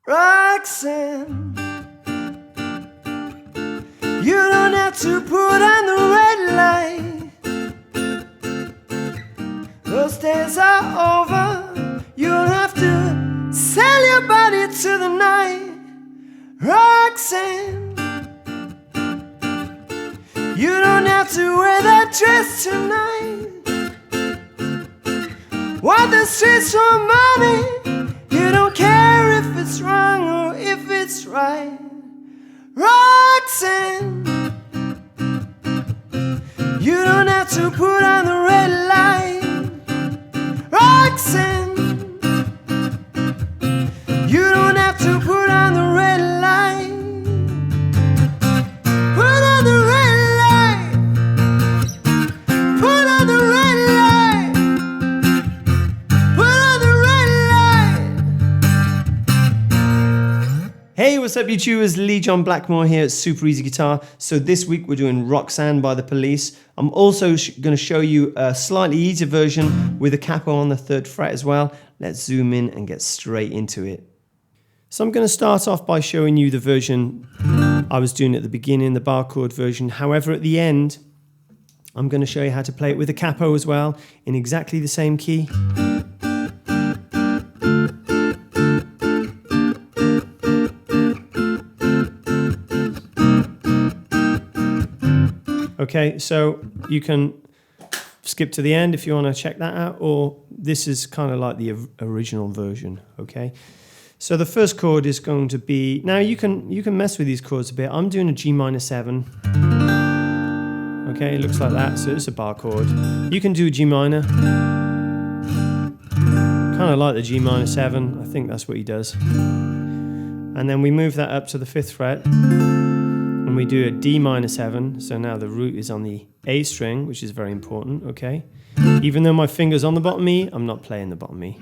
Roxanne, you don't have to put on the red light. Those days are over. You don't have to sell your body to the night. Roxanne, you don't have to wear that dress tonight. What the streets for money. You don't care if it's wrong or if it's right. Roxanne, you don't have to put on the red light. Roxanne, you don't have to put on the red light. Put on the red light. Put on the red light. Put on the red light. Hey, what's up YouTubers? Lee John Blackmore here at Super Easy Guitar. So this week we're doing Roxanne by the Police. I'm also going to show you a slightly easier version with a capo on the 3rd fret as well. Let's zoom in and get straight into it. So I'm going to start off by showing you the version I was doing at the beginning, the bar chord version. However, at the end, I'm going to show you how to play it with a capo as well in exactly the same key. Okay, so you can skip to the end if you want to check that out, or this is kind of like the original version, okay? So the first chord is going to be, now you can mess with these chords a bit. I'm doing a G minor 7. Okay, it looks like that, so it's a bar chord. You can do a G minor. Kind of like the G minor 7, I think that's what he does. And then we move that up to the 5th fret. And we do a D minor 7, so now the root is on the A string, which is very important, okay? Even though my finger's on the bottom E, I'm not playing the bottom E.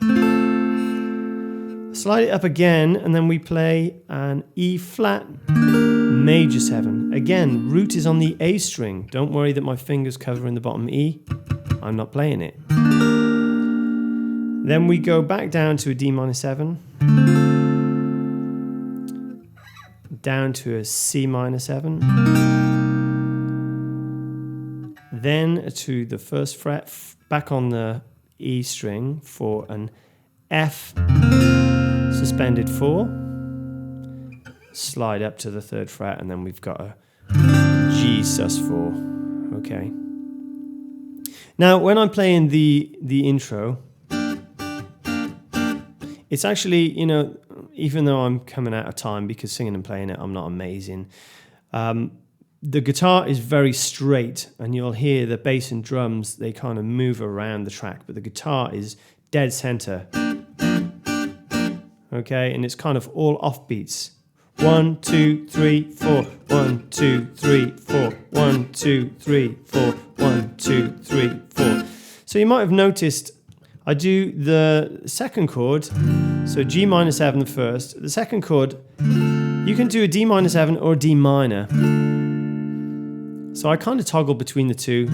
Slide it up again, and then we play an E flat major 7. Again, root is on the A string. Don't worry that my finger's covering the bottom E. I'm not playing it. Then we go back down to a D minor 7. Down to a C minor 7, then to the 1st fret, back on the E string for an F suspended 4, slide up to the 3rd fret, and then we've got a G sus 4, okay. Now when I'm playing the intro, it's actually, you know, even though I'm coming out of time because singing and playing it, I'm not amazing. The guitar is very straight, and you'll hear the bass and drums, they kind of move around the track, but the guitar is dead center. Okay, and it's kind of all off beats. 1, 2, 3, 4. 1, 2, 3, 4. 1, 2, 3, 4. 1, 2, 3, 4. So you might have noticed I do the 2nd chord, so G minor 7 the 1st. The 2nd chord, you can do a D minor 7 or a D minor. So I kind of toggle between the two.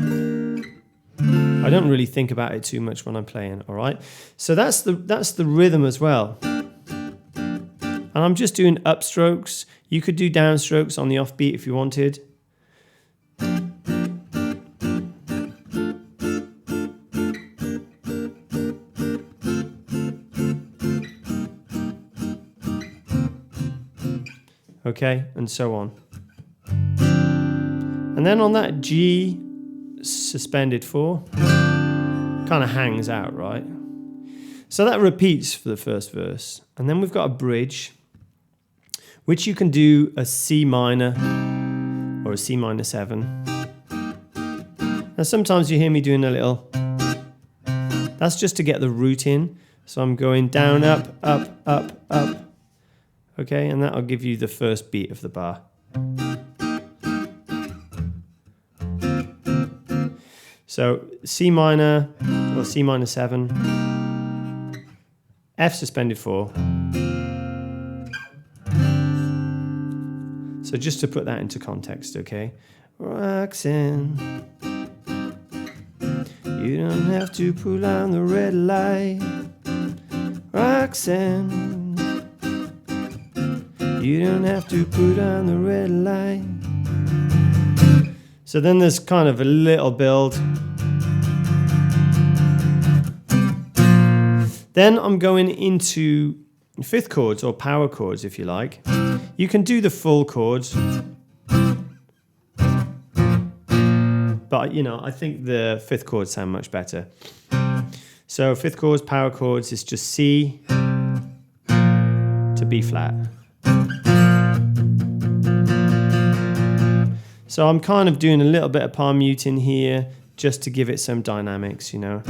I don't really think about it too much when I'm playing, all right? So that's the rhythm as well. And I'm just doing upstrokes. You could do downstrokes on the offbeat if you wanted. Okay, and so on. And then on that G suspended 4, kind of hangs out, right? So that repeats for the 1st verse. And then we've got a bridge, which you can do a C minor or a C minor 7. Now sometimes you hear me doing a little, that's just to get the root in. So I'm going down, up, up, up, up. Okay, and that'll give you the 1st beat of the bar. So C minor or C minor 7, F suspended 4. So just to put that into context, okay? Roxanne, you don't have to pull on the red light. Roxanne, You don't have to put on the red light. So then there's kind of a little build. Then I'm going into fifth chords, or power chords if you like. You can do the full chords, but you know, I think the fifth chords sound much better. So fifth chords, power chords is just C to B flat. So I'm kind of doing a little bit of palm muting here just to give it some dynamics, you know.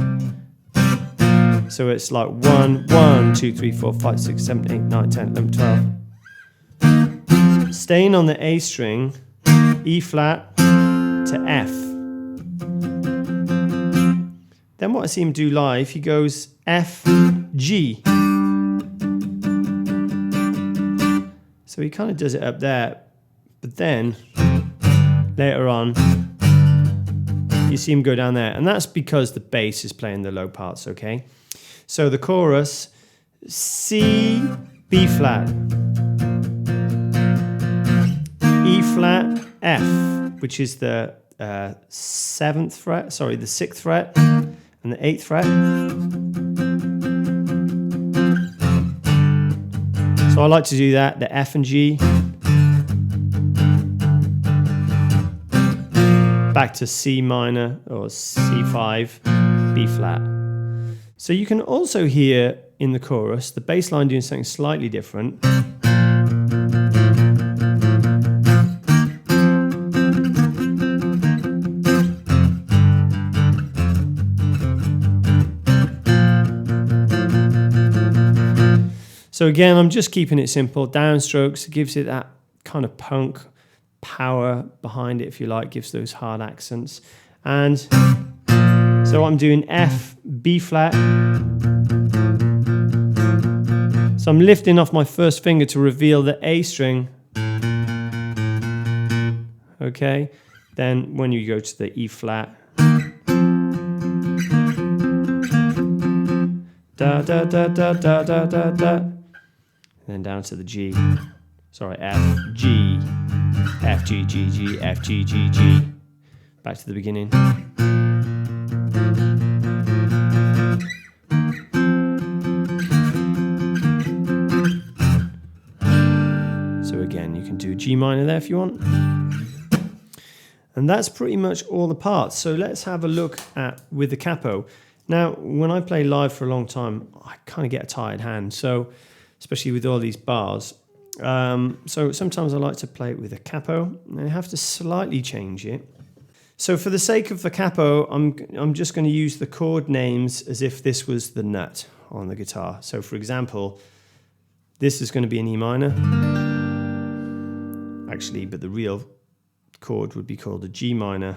So it's like 1, 1, 2, 3, 4, 5, 6, 7, 8, 9, 10, 11, 12. Staying on the A string, E flat to F. Then what I see him do live, he goes F, G. So he kind of does it up there, but then later on, you see him go down there, and that's because the bass is playing the low parts, okay? So the chorus, C, B flat, E flat, F, which is the 7th fret, sorry, the 6th fret, and the 8th fret. So I like to do that, the F and G. Back to C minor or C5, B flat. So you can also hear in the chorus the bass line doing something slightly different. So again, I'm just keeping it simple. Downstrokes, it gives it that kind of punk power behind it, if you like, gives those hard accents. And so I'm doing F, B flat. So I'm lifting off my first finger to reveal the A string. Okay, then when you go to the E flat, da da da da da da da da, and then down to the G. Sorry, F, G, F, G, G, G, F, G, G, G. Back to the beginning. So again, you can do G minor there if you want. And that's pretty much all the parts. So let's have a look at with the capo. Now, when I play live for a long time, I kind of get a tired hand. So, especially with all these bars. So sometimes I like to play it with a capo, and I have to slightly change it. So for the sake of the capo, I'm just going to use the chord names as if this was the nut on the guitar. So for example, this is going to be an E minor. Actually, but the real chord would be called a G minor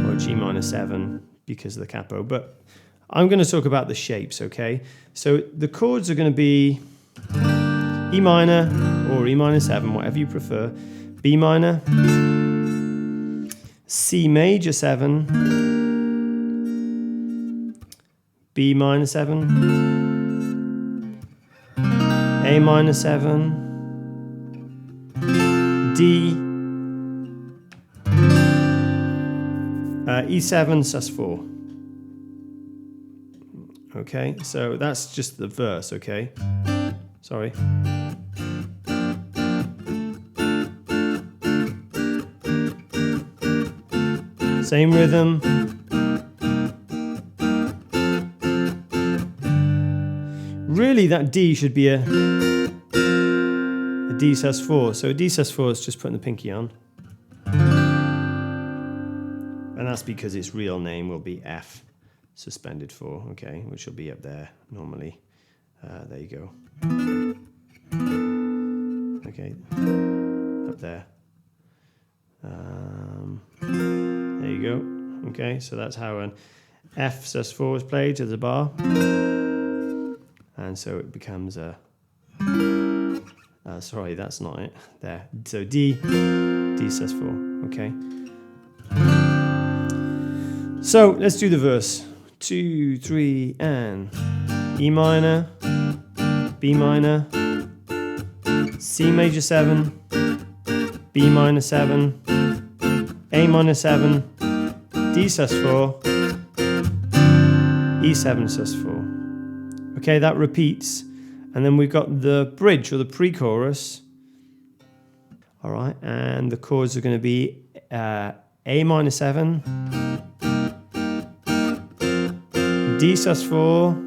or a G minor 7 because of the capo. But I'm going to talk about the shapes, okay? So the chords are going to be E minor or E minor 7, whatever you prefer, B minor, C major 7, B minor 7, A minor 7, D, E7 sus4. Okay, so that's just the verse, okay? Sorry. Same rhythm. Really, that D should be a D sus4. So a D sus4 is just putting the pinky on. And that's because its real name will be F suspended 4, okay, which will be up there normally. There you go. Okay, up there. There you go. Okay, so that's how an F sus4 is played to the bar. And so it becomes a... sorry, that's not it. There. So D sus4, okay. So let's do the verse. 2, 3, and E minor, B minor, C major 7, B minor 7, A minor 7, D sus4, E7 sus4. Okay, that repeats. And then we've got the bridge or the pre-chorus. All right, and the chords are going to be A minor 7, D sus4,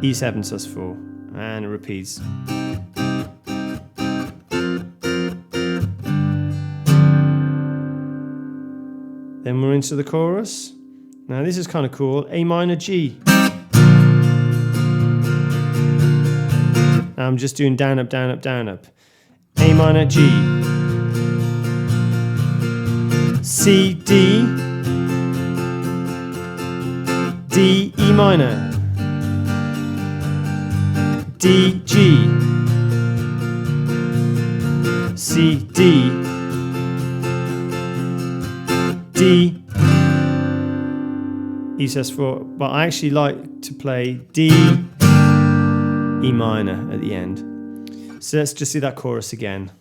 E7 sus4, and it repeats. Then we're into the chorus. Now this is kind of cool. A minor G. Now I'm just doing down, up, down, up, down, up. A minor G. C, D. D, E minor. D, G. C, D. D, E sus4, but I actually like to play D, E minor at the end. So let's just do that chorus again.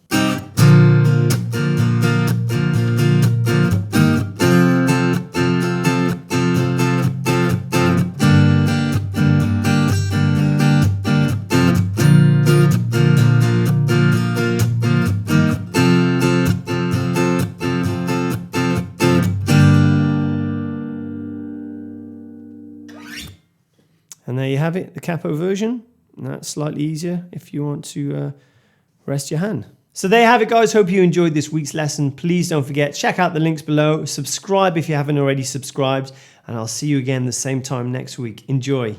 And there you have it, the capo version. And that's slightly easier if you want to rest your hand. So there you have it, guys. Hope you enjoyed this week's lesson. Please don't forget, check out the links below. Subscribe if you haven't already subscribed. And I'll see you again the same time next week. Enjoy.